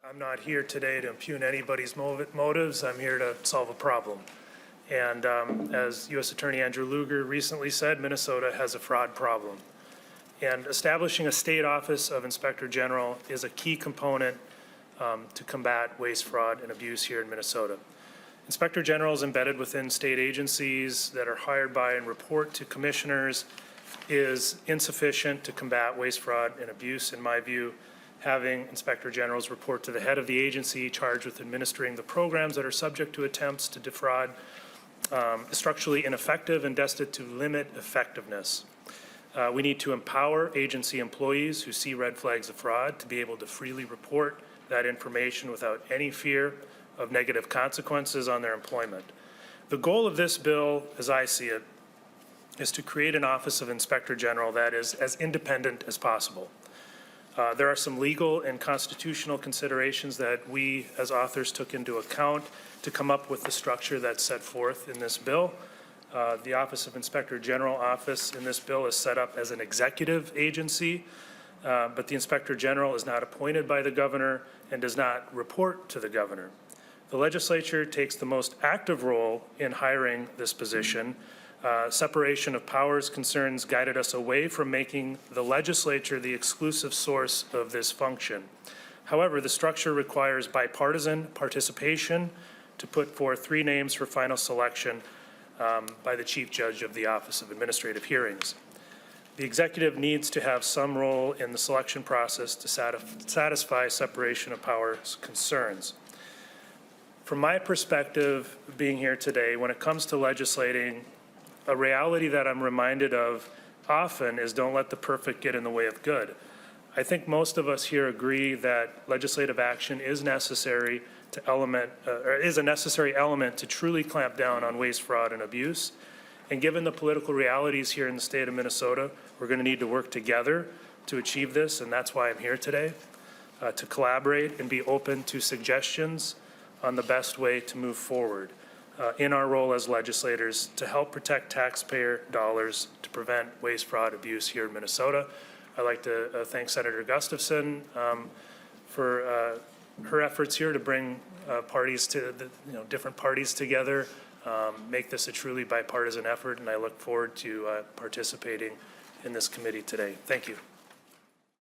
I'm not here today to impugn anybody's motives. I'm here to solve a problem. And as U.S. Attorney Andrew Luger recently said, Minnesota has a fraud problem. And establishing a state office of Inspector General is a key component to combat waste, fraud, and abuse here in Minnesota. Inspector General is embedded within state agencies that are hired by and report to commissioners is insufficient to combat waste, fraud, and abuse, in my view. Having Inspector Generals report to the head of the agency charged with administering the programs that are subject to attempts to defraud is structurally ineffective and destined to limit effectiveness. We need to empower agency employees who see red flags of fraud to be able to freely report that information without any fear of negative consequences on their employment. The goal of this bill, as I see it, is to create an Office of Inspector General that is as independent as possible. There are some legal and constitutional considerations that we as authors took into account to come up with the structure that's set forth in this bill. The Office of Inspector General office in this bill is set up as an executive agency, but the Inspector General is not appointed by the governor and does not report to the governor. The legislature takes the most active role in hiring this position. Separation of powers concerns guided us away from making the legislature the exclusive source of this function. However, the structure requires bipartisan participation to put forth 3 names for final selection by the Chief Judge of the Office of Administrative Hearings. The executive needs to have some role in the selection process to satisfy separation of powers concerns. From my perspective, being here today, when it comes to legislating, a reality that I'm reminded of often is don't let the perfect get in the way of good. I think most of us here agree that legislative action is necessary to is a necessary element to truly clamp down on waste, fraud, and abuse. And given the political realities here in the state of Minnesota, we're going to need to work together to achieve this, and that's why I'm here today, to collaborate and be open to suggestions on the best way to move forward in our role as legislators to help protect taxpayer dollars to prevent waste, fraud, abuse here in Minnesota. I'd like to thank Senator Gustafson for her efforts here to bring parties to different parties together, make this a truly bipartisan effort, and I look forward to participating in this committee today. Thank you.